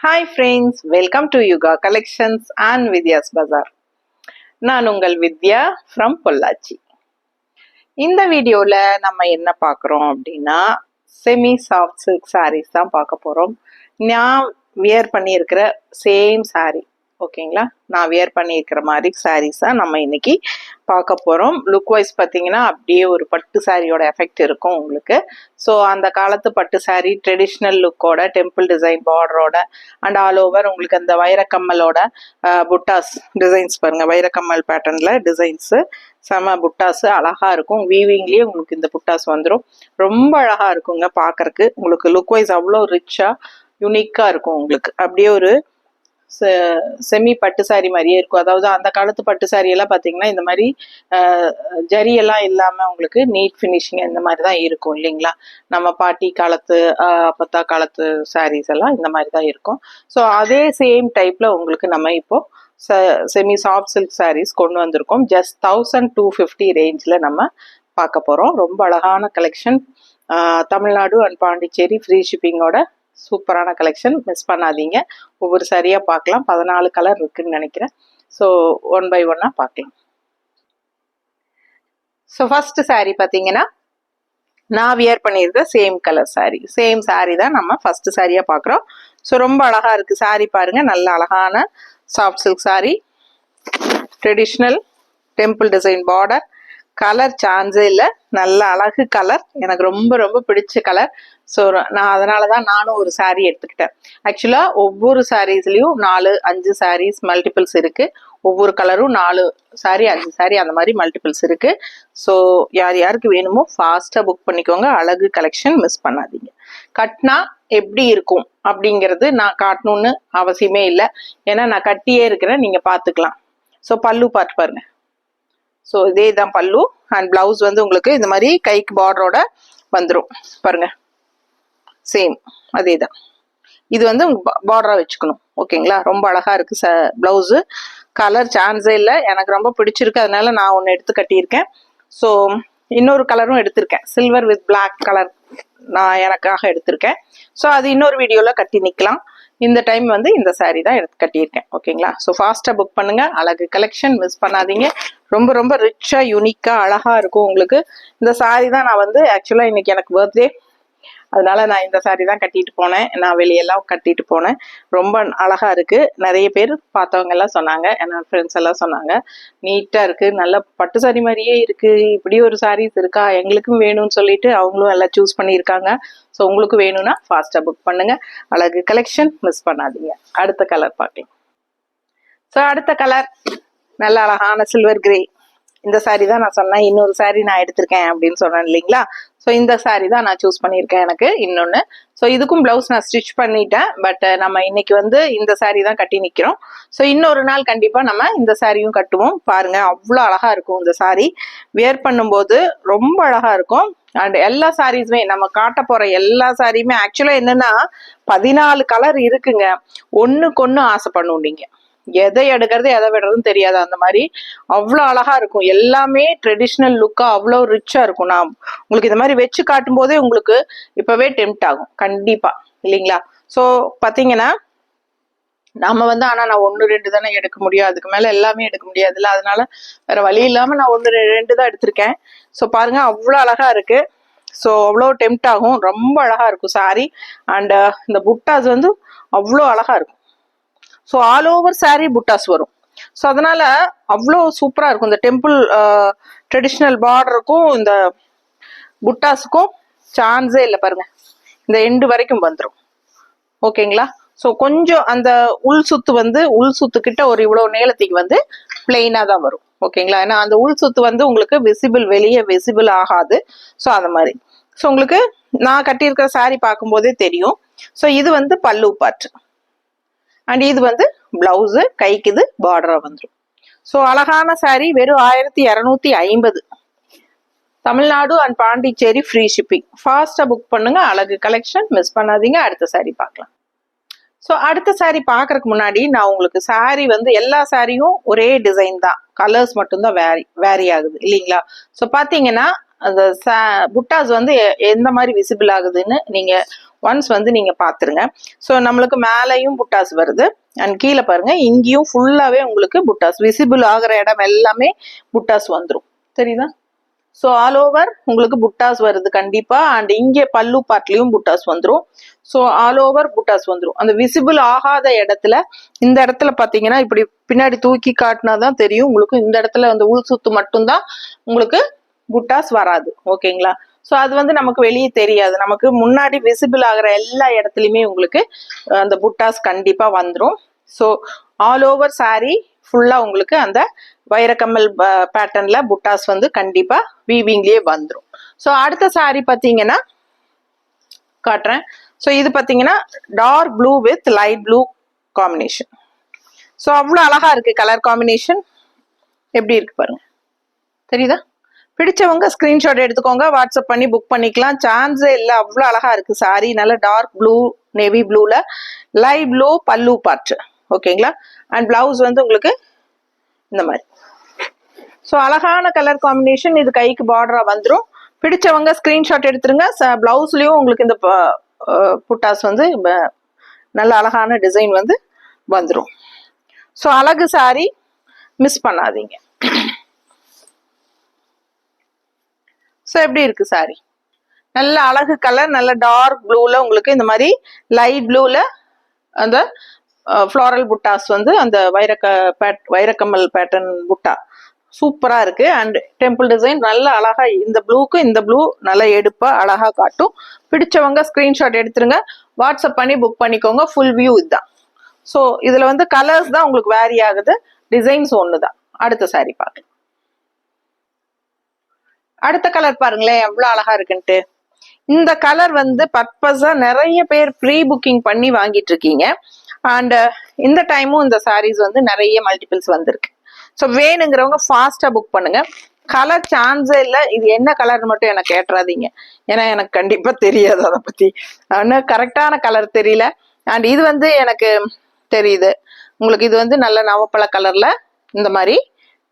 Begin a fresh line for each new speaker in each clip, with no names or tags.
Hi friends, welcome to Yuga Collections and Vidya's Bazaar. நான் உங்கள் வித்யா from Pollachi. இந்த வீடியோல நம்ம என்ன பார்க்குறோம் அப்படின்னா செமி சாஃப்ட் சில்க் சாரீஸ் தான் பார்க்க போறோம். நான் வியர் பண்ணியிருக்கிற சேம் சாரீ, ஓகேங்களா? நான் வியர் பண்ணியிருக்கிற மாதிரி சாரீஸ் தான் நம்ம இன்னைக்கு பார்க்க போகிறோம். லுக் வைஸ் பார்த்தீங்கன்னா அப்படியே ஒரு பட்டு சாரியோட எஃபெக்ட் இருக்கும் உங்களுக்கு. ஸோ அந்த காலத்து பட்டு சாரீ ட்ரெடிஷ்னல் லுக்கோட டெம்பிள் டிசைன் பார்டரோட அண்ட் ஆல் ஓவர் உங்களுக்கு அந்த வைரக்கம்மலோட புட்டாஸ் டிசைன்ஸ் பாருங்க, வைரக்கம்மல் பேட்டர்னில் டிசைன்ஸு செம புட்டாஸு அழகாக இருக்கும். வீவிங்லேயே உங்களுக்கு இந்த புட்டாஸ் வந்துடும். ரொம்ப அழகாக இருக்குங்க பார்க்கறக்கு. உங்களுக்கு லுக் வைஸ் அவ்வளோ ரிச்சாக யூனிக்காக இருக்கும். உங்களுக்கு அப்படியே ஒரு செமி பட்டு சாரி மாதிரியே இருக்கும். அதாவது அந்த காலத்து பட்டு சாரி எல்லாம் பார்த்தீங்கன்னா இந்த மாதிரி ஜரியெல்லாம் இல்லாமல் உங்களுக்கு நீட் ஃபினிஷிங் இந்த மாதிரி தான் இருக்கும் இல்லைங்களா? நம்ம பாட்டி காலத்து அப்பத்தா காலத்து சாரீஸ் எல்லாம் இந்த மாதிரி தான் இருக்கும். ஸோ அதே சேம் டைப்பில் உங்களுக்கு நம்ம இப்போ செமி சாஃப்ட் சில்க் சாரீஸ் கொண்டு வந்திருக்கோம். ஜஸ்ட் 1250 ரேஞ்சில் நம்ம பார்க்க போகிறோம். ரொம்ப அழகான collection. Tamil Nadu and Pondicherry free ஷிப்பிங்கோட சூப்பரான கலெக்ஷன். மிஸ் பண்ணாதீங்க. ஒவ்வொரு சாரியாக பார்க்கலாம். 14 கலர் இருக்குன்னு நினைக்கிறேன். ஸோ ஒன் பை ஒன்னாக பார்க்கலாம். ஸோ ஃபர்ஸ்ட் சாரீ பார்த்தீங்கன்னா நான் வியர் பண்ணியிருக்க same colour sari. Same sari தான் நம்ம ஃபர்ஸ்ட் சாரியாக பார்க்குறோம். ஸோ ரொம்ப அழகாக இருக்குது சாரீ பாருங்கள். நல்ல அழகான soft silk sari, traditional temple design border. Colour சான்ஸே இல்லை, நல்ல அழகு கலர். எனக்கு ரொம்ப ரொம்ப பிடிச்ச கலர். ஸோ நான் அதனால தான் நானும் ஒரு சாரீ எடுத்துக்கிட்டேன். ஆக்சுவலாக ஒவ்வொரு சாரீஸ்லேயும் 4-5 சாரீஸ் மல்டிபிள்ஸ் இருக்குது. ஒவ்வொரு கலரும் 4 சாரீ 5 சாரீ அந்த மாதிரி மல்டிபிள்ஸ் இருக்குது. ஸோ யார் யாருக்கு வேணுமோ ஃபாஸ்ட்டாக புக் பண்ணிக்கோங்க. அழகு கலெக்ஷன் மிஸ் பண்ணாதீங்க. கட்டினா எப்படி இருக்கும் அப்படிங்கிறது நான் காட்டணும்னு அவசியமே இல்லை, ஏன்னா நான் கட்டியே இருக்கிறேன், நீங்கள் பார்த்துக்கலாம். ஸோ பல்லு பார்த்து பாருங்க. ஸோ இதே தான் பல்லு. அண்ட் பிளவுஸ் வந்து உங்களுக்கு இந்த மாதிரி கைக்கு பார்டரோட வந்துடும் பாருங்க. சேம் அதே தான். இது வந்து பார்டரா வச்சுக்கணும், ஓகேங்களா? ரொம்ப அழகா இருக்கு பிளவுஸு. கலர் சான்ஸே இல்லை, எனக்கு ரொம்ப பிடிச்சிருக்கு. அதனால நான் ஒன்று எடுத்து கட்டியிருக்கேன். ஸோ இன்னொரு கலரும் எடுத்திருக்கேன், சில்வர் வித் பிளாக் கலர் நான் எனக்காக எடுத்திருக்கேன். ஸோ அது இன்னொரு வீடியோவில் கட்டி நிற்கலாம். இந்த டைம் வந்து இந்த சாரீ தான் எடுத்து கட்டியிருக்கேன், ஓகேங்களா? ஸோ ஃபாஸ்ட்டாக புக் பண்ணுங்க. அழகு கலெக்ஷன் மிஸ் பண்ணாதீங்க. ரொம்ப ரொம்ப ரிச்சாக யூனிக்காக அழகாக இருக்கும் உங்களுக்கு. இந்த சாரீ தான் நான் வந்து ஆக்சுவலாக இன்னைக்கு எனக்கு பர்த்டே, அதனால நான் இந்த சாரீ தான் கட்டிட்டு போனேன். நான் வெளியெல்லாம் கட்டிட்டு போனேன். ரொம்ப அழகா இருக்கு. நிறைய பேர் பார்த்தவங்க எல்லாம் சொன்னாங்க, என்னோட ஃப்ரெண்ட்ஸ் எல்லாம் சொன்னாங்க, நீட்டா இருக்கு, நல்ல பட்டு சாரீ மாதிரியே இருக்கு, இப்படி ஒரு சாரீஸ் இருக்கா, எங்களுக்கும் வேணும்னு சொல்லிட்டு அவங்களும் எல்லாம் சூஸ் பண்ணியிருக்காங்க. ஸோ உங்களுக்கு வேணும்னா ஃபாஸ்டா புக் பண்ணுங்க. அழகு கலெக்ஷன் மிஸ் பண்ணாதீங்க. அடுத்த கலர் பார்க்கலாம். ஸோ அடுத்த கலர் நல்ல அழகான சில்வர் கிரே. இந்த சாரீ தான் நான் சொன்னேன், இன்னொரு சாரீ நான் எடுத்திருக்கேன் அப்படின்னு சொன்னேன் இல்லைங்களா? ஸோ இந்த சாரீ தான் நான் சூஸ் பண்ணியிருக்கேன் எனக்கு இன்னொன்று. ஸோ இதுக்கும் பிளவுஸ் நான் ஸ்டிச் பண்ணிட்டேன். பட் நம்ம இன்னைக்கு வந்து இந்த சாரீ தான் கட்டி நிற்கிறோம். ஸோ இன்னொரு நாள் கண்டிப்பாக நம்ம இந்த சாரியும் கட்டுவோம். பாருங்க, அவ்வளோ அழகா இருக்கும் இந்த சாரீ. வியர் பண்ணும்போது ரொம்ப அழகா இருக்கும். அண்ட் எல்லா சாரீஸுமே நம்ம காட்ட போற எல்லா சாரியுமே ஆக்சுவலா என்னன்னா 14 கலர் இருக்குங்க. ஒண்ணுக்கு ஒண்ணு ஆசை பண்ணும். நீங்க எதை எடுக்கிறது எதை விடுறதுன்னு தெரியாது, அந்த மாதிரி அவ்வளோ அழகா இருக்கும். எல்லாமே ட்ரெடிஷ்னல் லுக்கா அவ்வளோ ரிச்சா இருக்கும். நான் உங்களுக்கு இந்த மாதிரி வச்சு காட்டும் போதே உங்களுக்கு இப்பவே டெம்ப்ட் ஆகும் கண்டிப்பா, இல்லைங்களா? ஸோ பாத்தீங்கன்னா நம்ம வந்து ஆனா நான் 1-2 தானே எடுக்க முடியும், அதுக்கு மேல எல்லாமே எடுக்க முடியாதுல்ல. அதனால வேற வழி இல்லாம நான் 1-2 தான் எடுத்திருக்கேன். ஸோ பாருங்க, அவ்வளோ அழகா இருக்கு. ஸோ அவ்வளோ டெம்ப்ட் ஆகும். ரொம்ப அழகா இருக்கும் சாரி. அண்ட் இந்த புட்டாஸ் வந்து அவ்வளோ அழகா இருக்கும். ஸோ ஆல் ஓவர் சாரீ புட்டாஸ் வரும். ஸோ அதனால அவ்வளோ சூப்பரா இருக்கும். இந்த டெம்பிள் ட்ரெடிஷ்னல் பார்டருக்கும் இந்த புட்டாஸுக்கும் சான்ஸே இல்லை பாருங்க. இந்த எண்டு வரைக்கும் வந்துடும், ஓகேங்களா? ஸோ கொஞ்சம் அந்த உள் சுத்து வந்து உள் சுத்து கிட்ட ஒரு இவ்வளோ நீளத்துக்கு வந்து பிளெயினா தான் வரும், ஓகேங்களா? ஏன்னா அந்த உள் சுத்து வந்து உங்களுக்கு விசிபிள், வெளியே விசிபிள் ஆகாது. ஸோ அந்த மாதிரி. ஸோ உங்களுக்கு நான் கட்டியிருக்கிற சாரீ பார்க்கும்போதே தெரியும். ஸோ இது வந்து பல்லு பார்ட் அண்ட் இது வந்து பிளவுஸு, கைக்கு இது பார்டரா வந்துடும். ஸோ அழகான சாரீ. வெறும் 1250. Tamil Nadu and Pondicherry free shipping. ஃபாஸ்டா புக் பண்ணுங்க. அழகு கலெக்ஷன் மிஸ் பண்ணாதீங்க. அடுத்த சாரீ பார்க்கலாம். ஸோ அடுத்த சாரீ பார்க்கறதுக்கு முன்னாடி நான் உங்களுக்கு சாரீ வந்து எல்லா சாரியும் ஒரே டிசைன் தான், கலர்ஸ் மட்டும்தான் வேரி ஆகுது இல்லைங்களா? ஸோ பார்த்தீங்கன்னா அந்த புட்டாஸ் வந்து எந்த மாதிரி விசிபிள் ஆகுதுன்னு நீங்க ஒன்ஸ் வந்து நீங்கள் பார்த்துருங்க. ஸோ நம்மளுக்கு மேலேயும் புட்டாஸ் வருது அண்ட் கீழே பாருங்கள் இங்கேயும் ஃபுல்லாகவே உங்களுக்கு புட்டாஸ் விசிபிள் ஆகிற இடம் எல்லாமே புட்டாஸ் வந்துடும். தெரியுதா? ஸோ ஆல் ஓவர் உங்களுக்கு புட்டாஸ் வருது கண்டிப்பாக. அண்ட் இங்கே பல்லு பார்ட்லேயும் புட்டாஸ் வந்துடும். ஸோ ஆல் ஓவர் புட்டாஸ் வந்துடும். அந்த விசிபிள் ஆகாத இடத்துல இந்த இடத்துல பார்த்தீங்கன்னா இப்படி பின்னாடி தூக்கி காட்டினா தான் தெரியும் உங்களுக்கு. இந்த இடத்துல அந்த உள் சுத்து மட்டும்தான் உங்களுக்கு புட்டாஸ் வராது. ஓகேங்களா? ஸோ அது வந்து நமக்கு வெளியே தெரியாது. நமக்கு முன்னாடி விசிபிள் ஆகிற எல்லா இடத்துலையுமே உங்களுக்கு அந்த புட்டாஸ் கண்டிப்பாக வந்துடும். ஸோ ஆல் ஓவர் சாரீ ஃபுல்லாக உங்களுக்கு அந்த வைரக்கம்மல் பேட்டர்ன்ல புட்டாஸ் வந்து கண்டிப்பாக வீவிங்லேயே வந்துடும். ஸோ அடுத்த சாரீ பார்த்தீங்கன்னா காட்டுறேன். ஸோ இது பார்த்தீங்கன்னா dark blue with light blue combination. So அவ்வளோ அழகா இருக்கு கலர் காம்பினேஷன். எப்படி இருக்கு பாருங்க. தெரியுதா? பிடிச்சவங்க ஸ்கிரீன்ஷாட் எடுத்துக்கோங்க, வாட்ஸ்அப் பண்ணி புக் பண்ணிக்கலாம். சான்ஸே இல்லை, அவ்வளோ அழகா இருக்கு சாரி. நல்ல டார்க் ப்ளூ நேவி ப்ளூல லைட் ப்ளூ பல்லு பார்ட். ஓகேங்களா? அண்ட் பிளவுஸ் வந்து உங்களுக்கு இந்த மாதிரி. ஸோ அழகான கலர் காம்பினேஷன். இது கைக்கு பார்டரா வந்துடும். பிடிச்சவங்க ஸ்கிரீன்ஷாட் எடுத்துருங்க. பிளவுஸ்லயும் உங்களுக்கு இந்த புட்டாஸ் வந்து நல்ல அழகான டிசைன் வந்து வந்துடும். ஸோ அழகு சாரி, மிஸ் பண்ணாதீங்க. ஸோ எப்படி இருக்கு சாரி? நல்ல அழகு கலர், நல்ல டார்க் ப்ளூல உங்களுக்கு இந்த மாதிரி லைட் ப்ளூல அந்த ஃப்ளாரல் புட்டாஸ் வந்து அந்த வைரக்கம்மல் பேட்டர்ன் புட்டா சூப்பரா இருக்கு. அண்ட் டெம்பிள் டிசைன் நல்ல அழகா, இந்த ப்ளூக்கு இந்த ப்ளூ நல்லா எடுப்பா அழகா காட்டும். பிடிச்சவங்க ஸ்கிரீன்ஷாட் எடுத்துருங்க, வாட்ஸ்அப் பண்ணி புக் பண்ணிக்கோங்க. ஃபுல் வியூ இதுதான். ஸோ இதுல வந்து கலர்ஸ் தான் உங்களுக்கு வேரி ஆகுது, டிசைன்ஸ் ஒன்று தான். அடுத்த சாரி பார்க்கலாம். அடுத்த கலர் பாருங்களேன் எவ்வளவு அழகா இருக்குன்ட்டு. இந்த கலர் வந்து பர்பஸா நிறைய பேர் ப்ரீ புக்கிங் பண்ணி வாங்கிட்டு இருக்கீங்க. அண்ட் இந்த டைமும் இந்த சாரீஸ் வந்து நிறைய மல்டிபிள்ஸ் வந்திருக்கு. ஸோ வேணுங்கிறவங்க ஃபாஸ்டா புக் பண்ணுங்க. கலர் சான்ஸே இல்லை. இது என்ன கலர்னு மட்டும் எனக்கு கேட்டுறாதீங்க, ஏன்னா எனக்கு கண்டிப்பா தெரியாது அதை பத்தி. ஆனால் கரெக்டான கலர் தெரியல. அண்ட் இது வந்து எனக்கு தெரியுது உங்களுக்கு. இது வந்து நல்ல நவப்பழ கலர்ல இந்த மாதிரி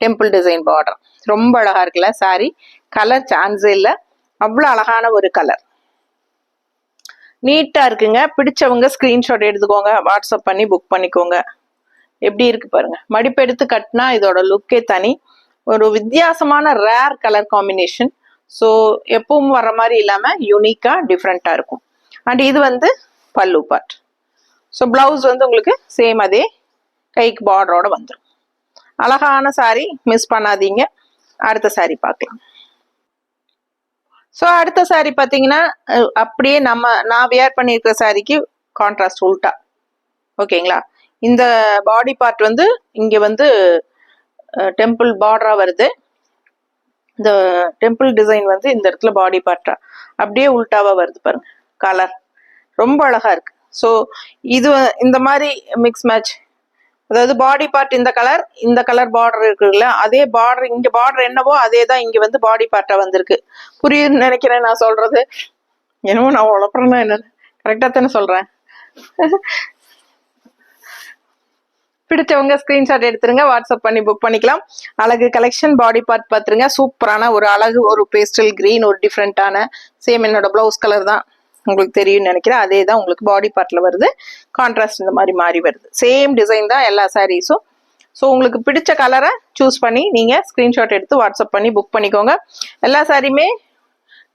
டெம்பிள் டிசைன் பார்டர் ரொம்ப அழகா இருக்குல்ல சாரி. கலர் சான்ஸே இல்லை, அவ்வளோ அழகான ஒரு கலர், நீட்டா இருக்குங்க. பிடிச்சவங்க ஸ்கிரீன்ஷாட் எடுத்துக்கோங்க, வாட்ஸ்அப் பண்ணி புக் பண்ணிக்கோங்க. எப்படி இருக்கு பாருங்க. மடிப்பு எடுத்து கட்டினா இதோட லுக்கே தனி. ஒரு வித்தியாசமான ரேர் கலர் காம்பினேஷன். ஸோ எப்பவும் வர மாதிரி இல்லாம யூனிக்கா டிஃப்ரெண்டா இருக்கும். அண்ட் இது வந்து பல்லு பார்ட். ஸோ பிளவுஸ் வந்து உங்களுக்கு சேம் அதே கைக்கு பார்டரோட வந்துடும். அழகான சாரி, மிஸ் பண்ணாதீங்க. அடுத்த சாரி பார்க்கலாம். ஸோ அடுத்த சாரி பார்த்தீங்கன்னா அப்படியே நான் வியர் பண்ணியிருக்கிற சாரிக்கு கான்ட்ராஸ்ட் உல்டா. ஓகேங்களா? இந்த பாடி பார்ட் வந்து இங்க வந்து டெம்பிள் பார்டரா வருது. இந்த டெம்பிள் டிசைன் வந்து இந்த இடத்துல பாடி பார்ட்டா அப்படியே உல்டாவா வருது பாருங்க. கலர் ரொம்ப அழகா இருக்கு. ஸோ இது இந்த மாதிரி மிக்ஸ் மேட்ச், அதாவது பாடி பார்ட் இந்த கலர் பார்டர் இருக்குல்ல, அதே பார்டர் இங்க பார்டர் என்னவோ அதே தான் இங்க வந்து பாடி பார்ட்டா வந்திருக்கு. புரியுதுன்னு நினைக்கிறேன் நான் சொல்றது. என்னவோ நான் உழப்புறேன்னா என்ன, கரெக்டா தானே சொல்றேன். பிடிச்சவங்க ஸ்கிரீன்ஷாட் எடுத்துருங்க, வாட்ஸ்அப் பண்ணி புக் பண்ணிக்கலாம். அழகு கலெக்ஷன் பாடி பார்ட் பார்த்துருங்க. சூப்பரான ஒரு அழகு, ஒரு பேஸ்டல் கிரீன், ஒரு டிஃப்ரெண்டான சேம் என்னோட பிளவுஸ் கலர் தான் உங்களுக்கு தெரியும்னு நினைக்கிறேன். அதே தான் உங்களுக்கு பாடி பார்ட்ல வருது. கான்ட்ராஸ்ட் இந்த மாதிரி மாறி வருது. சேம் டிசைன் தான் எல்லா சாரீஸும். ஸோ உங்களுக்கு பிடிச்ச கலரை சூஸ் பண்ணி நீங்க ஸ்கிரீன்ஷாட் எடுத்து வாட்ஸ்அப் பண்ணி புக் பண்ணிக்கோங்க. எல்லா சாரியுமே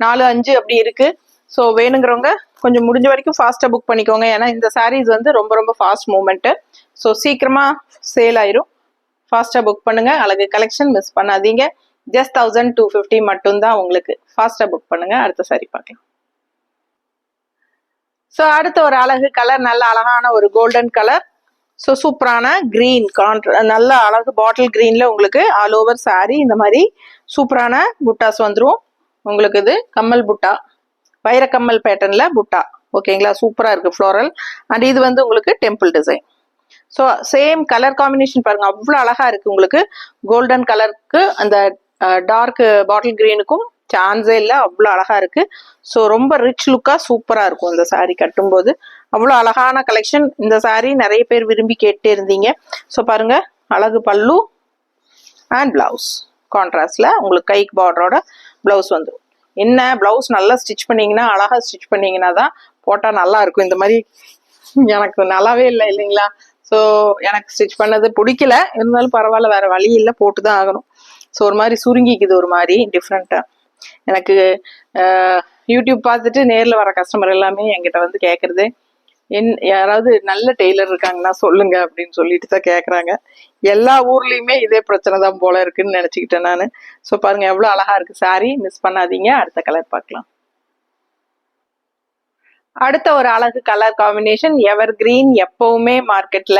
4-5 அப்படி இருக்கு. ஸோ வேணுங்கிறவங்க கொஞ்சம் முடிஞ்ச வரைக்கும் ஃபாஸ்டா புக் பண்ணிக்கோங்க. ஏன்னா இந்த சாரீஸ் வந்து ரொம்ப ரொம்ப ஃபாஸ்ட் மூவ்மெண்ட். ஸோ சீக்கிரமா சேல் ஆயிரும். ஃபாஸ்டா புக் பண்ணுங்க. அழகு கலெக்ஷன் மிஸ் பண்ணாதீங்க. ஜஸ்ட் 1250 மட்டும்தான் உங்களுக்கு. ஃபாஸ்டா புக் பண்ணுங்க. அடுத்த சாரி பார்க்கலாம். ஸோ அடுத்த ஒரு அழகு கலர், நல்ல அழகான ஒரு கோல்டன் கலர். ஸோ சூப்பரான கிரீன் நல்ல அழகு பாட்டில் கிரீன்ல உங்களுக்கு ஆல் ஓவர் சாரி இந்த மாதிரி சூப்பரான புட்டாஸ் வந்துடும். உங்களுக்கு இது கம்மல் புட்டா, வைரக்கம்மல் பேட்டர்ன்ல புட்டா. ஓகேங்களா? சூப்பரா இருக்கு ஃப்ளோரல். அண்ட் இது வந்து உங்களுக்கு temple design. So same colour combination பாருங்க, அவ்வளோ அழகா இருக்கு. உங்களுக்கு கோல்டன் கலருக்கு அந்த டார்க் பாட்டில் கிரீனுக்கும் சான்ஸே இல்லை, அவ்வளோ அழகா இருக்கு. ஸோ ரொம்ப ரிச் லுக்கா சூப்பரா இருக்கும் இந்த சாரி கட்டும்போது. அவ்வளோ அழகான கலெக்ஷன். இந்த சாரி நிறைய பேர் விரும்பி கேட்டே இருந்தீங்க. ஸோ பாருங்க, அழகு பல்லு அண்ட் பிளவுஸ் கான்ட்ராஸ்ட்ல உங்களுக்கு கைக்கு பார்டரோட பிளவுஸ் வந்துடும். என்ன பிளவுஸ் நல்லா ஸ்டிச் பண்ணீங்கன்னா, அழகா ஸ்டிச் பண்ணீங்கன்னா தான் போட்டா நல்லா இருக்கும். இந்த மாதிரி எனக்கு நல்லாவே இல்லை இல்லைங்களா? ஸோ எனக்கு ஸ்டிச் பண்ணது பிடிக்கல, இருந்தாலும் பரவாயில்ல, வேற வழி இல்லை, போட்டுதான் ஆகணும். ஸோ ஒரு மாதிரி சுருங்கிக்குது, ஒரு மாதிரி டிஃப்ரெண்டா. எனக்கு யூடியூப் பார்த்துட்டு நேரில் வர கஸ்டமர் எல்லாமே என்கிட்ட வந்து கேட்கறது, யாராவது நல்ல டெய்லர் இருக்காங்கன்னா சொல்லுங்க அப்படின்னு சொல்லிட்டு தான் கேட்குறாங்க. எல்லா ஊர்லேயுமே இதே பிரச்சனை தான் போல இருக்குன்னு நினச்சிக்கிட்டேன் நான். ஸோ பாருங்க எவ்வளோ அழகா இருக்கு சாரி, மிஸ் பண்ணாதீங்க. அடுத்த கலர் பார்க்கலாம். அடுத்த ஒரு அழகு கலர் காம்பினேஷன், எவர் கிரீன், எப்பவுமே மார்க்கெட்ல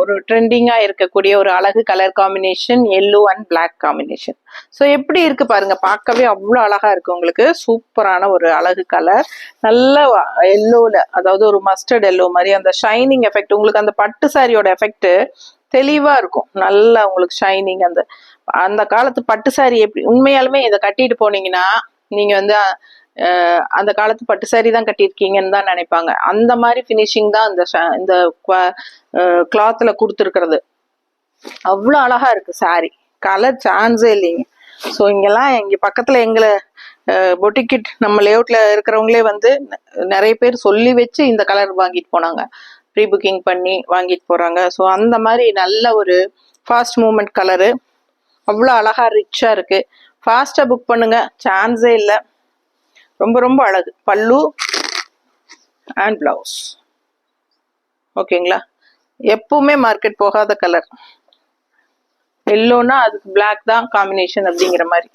ஒரு ட்ரெண்டிங்கா இருக்கக்கூடிய ஒரு அழகு colour combination, yellow and black combination. So எப்படி இருக்கு பாருங்க, பார்க்கவே அவ்வளோ அழகா இருக்கு. உங்களுக்கு சூப்பரான ஒரு அழகு கலர், நல்ல எல்லோல, அதாவது ஒரு மஸ்டர்ட் எல்லோ மாதிரி அந்த ஷைனிங் எஃபெக்ட், உங்களுக்கு அந்த பட்டு சாரியோட எஃபெக்ட் தெளிவா இருக்கும். நல்லா உங்களுக்கு ஷைனிங். அந்த அந்த காலத்து பட்டு சாரி எப்படி உண்மையாலுமே இதை கட்டிட்டு போனீங்கன்னா நீங்க வந்து அந்த காலத்து பட்டு சாரி தான் கட்டியிருக்கீங்கன்னு தான் நினைப்பாங்க. அந்த மாதிரி ஃபினிஷிங் தான் இந்த கிளாத்ல கொடுத்துருக்கிறது. அவ்வளோ அழகா இருக்கு சாரி, கலர் சான்ஸே இல்லைங்க. ஸோ இங்கெல்லாம் இங்கே பக்கத்துல எங்களை பொட்டிக்கிட் நம்ம லேஅவுட்ல இருக்கிறவங்களே வந்து நிறைய பேர் சொல்லி வச்சு இந்த கலர் வாங்கிட்டு போனாங்க, ப்ரீ புக்கிங் பண்ணி வாங்கிட்டு போறாங்க. ஸோ அந்த மாதிரி நல்ல ஒரு ஃபாஸ்ட் மூவ்மெண்ட் கலரு, அவ்வளோ அழகா ரிச்சா இருக்கு. ஃபாஸ்டா புக் பண்ணுங்க, சான்ஸே இல்லை. ரொம்ப ரொம்ப அழகு. பல்லு அண்ட் பிளவுஸ் ஓகேங்களா. எப்பவுமே மார்க்கெட் போகாத கலர், எல்லோனா அதுக்கு பிளாக் தான் காம்பினேஷன் அப்படிங்கிற மாதிரி.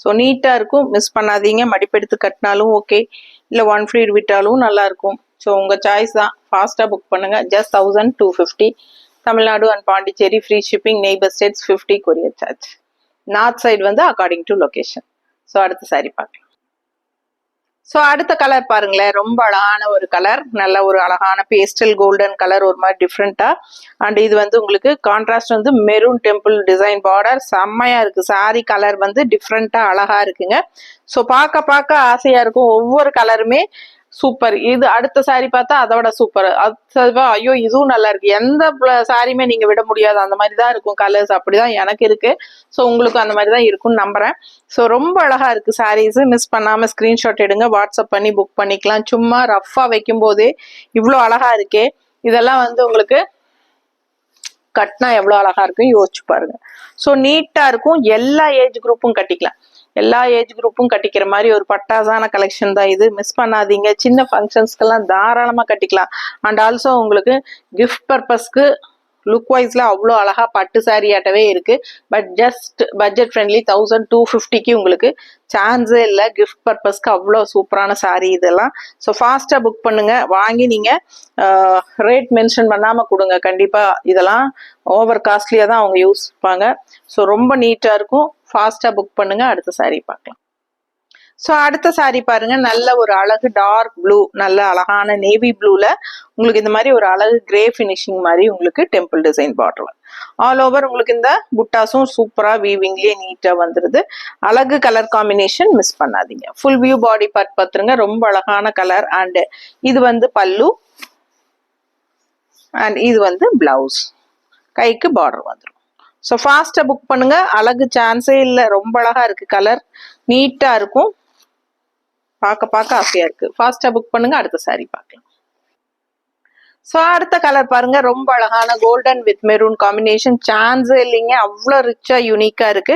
ஸோ நீட்டா இருக்கும், மிஸ் பண்ணாதீங்க. மடிப்பெடுத்து கட்டினாலும் ஓகே, இல்லை ஒன் ஃப்ளீட் விட்டாலும் நல்லா இருக்கும். ஸோ உங்க சாய்ஸ் தான். ஃபாஸ்டா புக் பண்ணுங்க. Just 1250. Tamil Nadu and Pondicherry free shipping, neighbour states 50 courier charge. North side வந்து அக்கார்டிங் டு லொகேஷன். ஸோ அடுத்த சாரி பார்க்கலாம். ஸோ அடுத்த கலர் பாருங்களேன், ரொம்ப அழகான ஒரு கலர், நல்ல ஒரு அழகான பேஸ்டல் கோல்டன் கலர், ஒரு மாதிரி டிஃப்ரெண்டா. அண்ட் இது வந்து உங்களுக்கு கான்ட்ராஸ்ட் வந்து மெரூன் டெம்பிள் டிசைன் பார்டர், செம்மையா இருக்கு. சாரி கலர் வந்து டிஃப்ரெண்டா அழகா இருக்குங்க. ஸோ பார்க்க பார்க்க ஆசையா இருக்கும். ஒவ்வொரு கலருமே சூப்பர். இது அடுத்த சாரி பார்த்தா அதோட சூப்பர். ஐயோ இதுவும் நல்லா இருக்கு. எந்த சாரியுமே நீங்க விட முடியாது, அந்த மாதிரி தான் இருக்கும் கலர்ஸ். அப்படிதான் எனக்கு இருக்கு. ஸோ உங்களுக்கு அந்த மாதிரி தான் இருக்கும்னு நம்புறேன். ஸோ ரொம்ப அழகா இருக்கு சாரீஸ். மிஸ் பண்ணாம ஸ்கிரீன்ஷாட் எடுங்க, வாட்ஸ்அப் பண்ணி புக் பண்ணிக்கலாம். சும்மா ரஃபா வைக்கும் போதே இவ்வளோ அழகா இருக்கே. இதெல்லாம் வந்து உங்களுக்கு கட்டினா எவ்வளோ அழகா இருக்கும் யோசிச்சு பாருங்க. ஸோ நீட்டா இருக்கும், எல்லா ஏஜ் குரூப்பும் கட்டிக்கலாம். எல்லா ஏஜ் குரூப்பும் கட்டிக்கிற மாதிரி ஒரு பட்டாசான கலெக்ஷன் தான் இது. மிஸ் பண்ணாதீங்க. சின்ன ஃபங்க்ஷன்ஸ்க்கெல்லாம் தாராளமா கட்டிக்கலாம். அண்ட் ஆல்சோ உங்களுக்கு கிஃப்ட் பர்பஸ்க்கு லுக் வைஸ்ல அவ்வளோ அழகா பட்டு சாரியாட்டவே இருக்கு. பட் ஜஸ்ட் பட்ஜெட் ஃப்ரெண்ட்லி 1250க்கு உங்களுக்கு சான்ஸே இல்லை. கிஃப்ட் பர்பஸ்க்கு அவ்வளோ சூப்பரான சாரி இதெல்லாம். ஸோ ஃபாஸ்டா புக் பண்ணுங்க. வாங்கி நீங்க ரேட் மென்ஷன் பண்ணாம கொடுங்க. கண்டிப்பா இதெல்லாம் ஓவர் காஸ்ட்லியா தான் அவங்க யூஸ் பண்ணுவாங்க. ஸோ ரொம்ப நீட்டா இருக்கும். ஃபாஸ்டா புக் பண்ணுங்க. அடுத்த சாரி பார்க்கலாம். ஸோ அடுத்த சாரி பாருங்க, நல்ல ஒரு அழகு டார்க் ப்ளூ, நல்ல அழகான நேவி ப்ளூல உங்களுக்கு இந்த மாதிரி ஒரு அழகு கிரே ஃபினிஷிங் மாதிரி உங்களுக்கு temple design border all over. உங்களுக்கு இந்த புட்டாஸும் சூப்பரா வீவிங்லயே நீட்டா வந்துருது. அழகு கலர் காம்பினேஷன், மிஸ் பண்ணாதீங்க. ஃபுல் வியூ பாடி பார்ட் பார்த்துருங்க, ரொம்ப அழகான கலர். அண்ட் இது வந்து பல்லு, அண்ட் இது வந்து பிளவுஸ், கைக்கு பார்டர் வந்துடும். ஸோ ஃபாஸ்டா புக் பண்ணுங்க. அழகு சான்ஸே இல்லை, ரொம்ப அழகா இருக்கு கலர், நீட்டா இருக்கும், பார்க்க ஆசையா இருக்கு. ஃபாஸ்டா புக் பண்ணுங்க. அடுத்த சாரி பார்க்கலாம். ஸோ அடுத்த கலர் பாருங்க, ரொம்ப அழகான கோல்டன் வித் மெரூன் காம்பினேஷன், சான்ஸே இல்லைங்க. அவ்வளோ ரிச்சா யூனிக்கா இருக்கு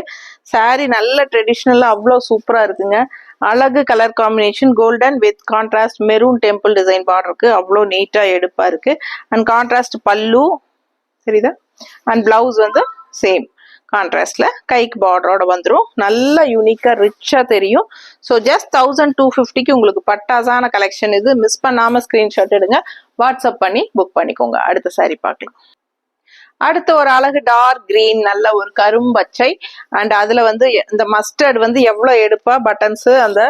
சாரி, நல்ல ட்ரெடிஷ்னலா அவ்வளோ சூப்பரா இருக்குங்க. அழகு colour combination, golden with contrast maroon temple design border இருக்கு, அவ்வளோ நீட்டா எடுப்பா இருக்கு. அண்ட் கான்ட்ராஸ்ட் பல்லு சரிதா. அண்ட் பிளவுஸ் வந்து சேம் கான்ட்ராஸ்ட்ல கைக்கு பார்டரோட வந்துடும். நல்ல யூனிக்கா ரிச்சா தெரியும். ஸோ ஜஸ்ட் 1250க்கு உங்களுக்கு பட்டாசான கலெக்ஷன் இது. மிஸ் பண்ணாம ஸ்கிரீன்ஷாட் எடுங்க, வாட்ஸ்அப் பண்ணி புக் பண்ணிக்கோங்க. அடுத்த சாரி பார்க்கலாம். அடுத்த ஒரு அழகு டார்க் கிரீன், நல்ல ஒரு கரும்பச்சை. அண்ட் அதுல வந்து இந்த மஸ்டர்ட் வந்து எவ்வளவு எடுப்பா பட்டன்ஸ், அந்த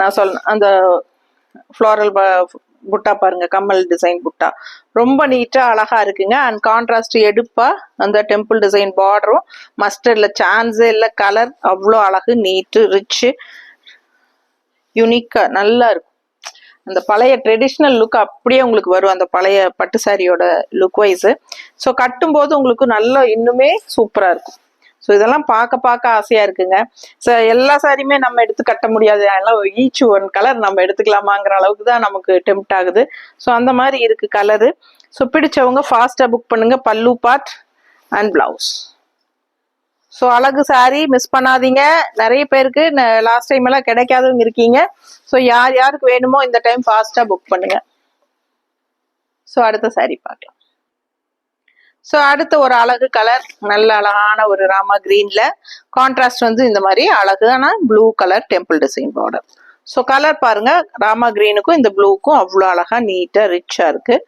நான் சொல்ல அந்த ஃப்ளோரல் புட்டா பாருங்க, கம்மல் டிசைன் புட்டா ரொம்ப நீட்டா அழகா இருக்குங்க. அண்ட் கான்ட்ராஸ்ட் எடுப்பா அந்த டெம்பிள் டிசைன் பார்டரும் மஸ்டர்ட்ல சான்ஸே இல்லை. கலர் அவ்வளோ அழகு, நீட்டு, ரிச்சு, யூனிக்கா நல்லா இருக்கும். அந்த பழைய ட்ரெடிஷ்னல் லுக் அப்படியே உங்களுக்கு வரும், அந்த பழைய பட்டு சாரியோட லுக் வைஸ். ஸோ கட்டும் போது உங்களுக்கு நல்லா இன்னுமே சூப்பரா இருக்கும். ஸோ இதெல்லாம் பார்க்க ஆசையா இருக்குங்க. ஸோ எல்லா சாரியுமே நம்ம எடுத்து கட்ட முடியாது, அதெல்லாம் ஈச் ஒன் கலர் நம்ம எடுத்துக்கலாமாங்கிற அளவுக்கு தான் நமக்கு டெம்ப்ட் ஆகுது. ஸோ அந்த மாதிரி இருக்கு கலரு. ஸோ பிடிச்சவங்க ஃபாஸ்டா புக் பண்ணுங்க. பல்லு பார்ட் அண்ட் பிளவுஸ். ஸோ அழகு சாரி மிஸ் பண்ணாதீங்க. நிறைய பேருக்கு லாஸ்ட் டைம் எல்லாம் கிடைக்காதவங்க இருக்கீங்க. ஸோ யாருக்கு வேணுமோ இந்த டைம் ஃபாஸ்டா புக் பண்ணுங்க. ஸோ அடுத்த சாரி பார்க்கலாம். ஸோ அடுத்த ஒரு அழகு கலர், நல்ல அழகான ஒரு ராமா கிரீன்ல கான்ட்ராஸ்ட் வந்து இந்த மாதிரி அழகான blue colour temple design border. So colour பாருங்க, ராமா கிரீனுக்கும் இந்த ப்ளூக்கும் அவ்வளோ அழகா நீட்டா ரிச்சா இருக்கு.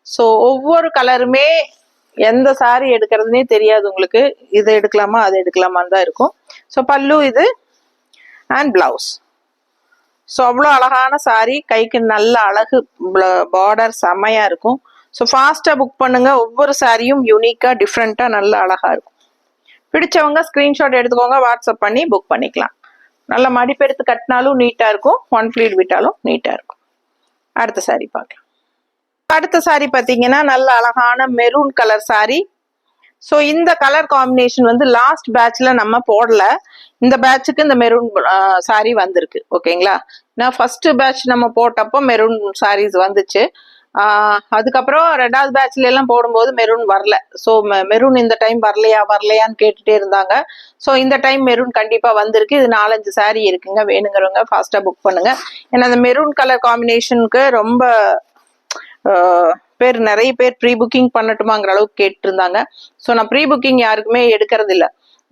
ஸோ ஒவ்வொரு கலருமே எந்த சாரி எடுக்கிறதுனே தெரியாது உங்களுக்கு, இதை எடுக்கலாமா அதை எடுக்கலாமான்னு தான் இருக்கும். ஸோ பல்லு இது அண்ட் பிளவுஸ். ஸோ அவ்வளோ அழகான சாரி, கைக்கு நல்ல அழகு பார்டர் செம்மையா இருக்கும். ஸோ ஃபாஸ்டா புக் பண்ணுங்க. ஒவ்வொரு சாரியும் யூனிக்கா டிஃப்ரெண்டா நல்ல அழகா இருக்கும். பிடிச்சவங்க ஸ்கிரீன்ஷாட் எடுத்துக்கோங்க, வாட்ஸ்அப் பண்ணி புக் பண்ணிக்கலாம். நல்ல மடிப்பு எடுத்து கட்டினாலும் நீட்டா இருக்கும், ஒன் ஃபிளீட் விட்டாலும் நீட்டா இருக்கும். அடுத்த சாரி பார்க்கலாம். அடுத்த சாரி பார்த்தீங்கன்னா நல்ல அழகான மெரூன் கலர் சாரி. ஸோ இந்த கலர் காம்பினேஷன் வந்து லாஸ்ட் பேட்ச்ல நம்ம போடல, இந்த பேட்சுக்கு இந்த மெரூன் சாரி வந்திருக்கு. ஓகேங்களா, நான் ஃபர்ஸ்ட் பேட்ச் நம்ம போட்டப்போ மெரூன் சாரீஸ் வந்துச்சு. அதுக்கப்புறம் ரெண்டாவது பேட்ச்ல எல்லாம் போடும்போது மெரூன் வரல. ஸோ மெரூன் இந்த டைம் வரலையான்னு கேட்டுட்டே இருந்தாங்க. ஸோ இந்த டைம் மெரூன் கண்டிப்பா வந்திருக்கு. இது 4-5 சாரி இருக்குங்க, வேணுங்கிறவங்க ஃபாஸ்டா புக் பண்ணுங்க. ஏன்னா அந்த மெரூன் கலர் காம்பினேஷனுக்கு ரொம்ப நிறைய பேர் ப்ரீ புக்கிங் பண்ணட்டுமாங்கிற அளவுக்கு கேட்டு இருந்தாங்க. ஸோ நான் ப்ரீ புக்கிங் யாருக்குமே எடுக்கிறது இல்லை.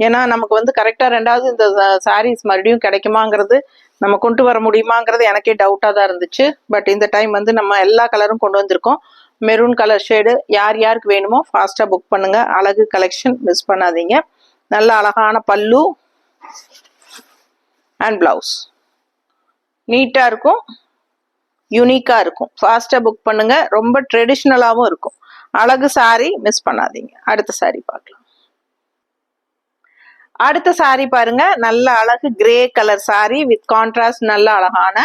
ஏன்னா நமக்கு வந்து கரெக்டா ரெண்டாவது இந்த சாரீஸ் மறுபடியும் கிடைக்குமாங்கிறது, நம்ம கொண்டு வர முடியுமாங்கிறது எனக்கே டவுட்டா தான் இருந்துச்சு. பட் இந்த டைம் வந்து நம்ம எல்லா கலரும் கொண்டு வந்திருக்கோம். மெரூன் கலர் ஷேடு யாருக்கு வேணுமோ ஃபாஸ்டா புக் பண்ணுங்க. அழகு கலெக்ஷன் மிஸ் பண்ணாதீங்க. நல்ல அழகான பல்லு அண்ட் பிளவுஸ் நீட்டா இருக்கும், யூனிக்கா இருக்கும். ஃபாஸ்டா புக் பண்ணுங்க. ரொம்ப ட்ரெடிஷ்னலாவும் இருக்கும். அழகு சாரி மிஸ் பண்ணாதீங்க. அடுத்த சாரி பார்க்கலாம். அடுத்த சாரி பாருங்க, நல்ல அழகு grey colour sorry with contrast, நல்ல அழகான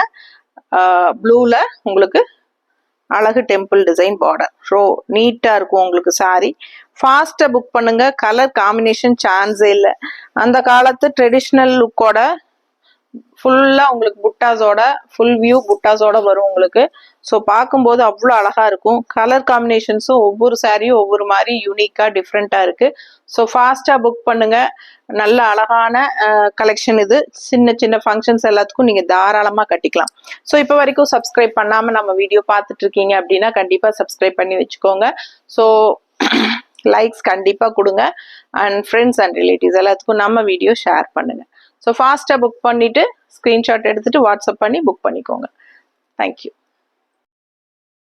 ப்ளூல உங்களுக்கு அழகு டெம்பிள் டிசைன் பார்டர். ஸோ நீட்டா இருக்கும் உங்களுக்கு சாரி. ஃபாஸ்டா புக் பண்ணுங்க. கலர் காம்பினேஷன் சான்ஸே இல்லை. அந்த காலத்து ட்ரெடிஷ்னல் லுக்கோட ஃபுல்லா உங்களுக்கு புட்டாஸோட, ஃபுல் வியூ புட்டாஸோட வரும் உங்களுக்கு. ஸோ பார்க்கும்போது அவ்வளோ அழகா இருக்கும். கலர் காம்பினேஷன்ஸும் ஒவ்வொரு சாரியும் ஒவ்வொரு மாதிரி யூனிக்கா டிஃப்ரெண்டா இருக்கு. ஸோ ஃபாஸ்டா புக் பண்ணுங்க. நல்ல அழகான கலெக்ஷன் இது. சின்ன சின்ன ஃபங்க்ஷன்ஸ் எல்லாத்துக்கும் நீங்க தாராளமா கட்டிக்கலாம். ஸோ இப்போ வரைக்கும் சப்ஸ்கிரைப் பண்ணாம நம்ம வீடியோ பார்த்துட்டு இருக்கீங்க அப்படின்னா கண்டிப்பா சப்ஸ்கிரைப் பண்ணி வச்சுக்கோங்க. ஸோ லைக்ஸ் கண்டிப்பா கொடுங்க. அண்ட் ஃப்ரெண்ட்ஸ் அண்ட் ரிலேட்டிவ்ஸ் எல்லாத்துக்கும் நம்ம வீடியோ ஷேர் பண்ணுங்க. ஸோ ஃபாஸ்டா புக் பண்ணிட்டு ஸ்கிரீன்ஷாட் எடுத்துட்டு வாட்ஸ்அப் பண்ணி புக் பண்ணிக்கோங்க. தேங்க்யூ.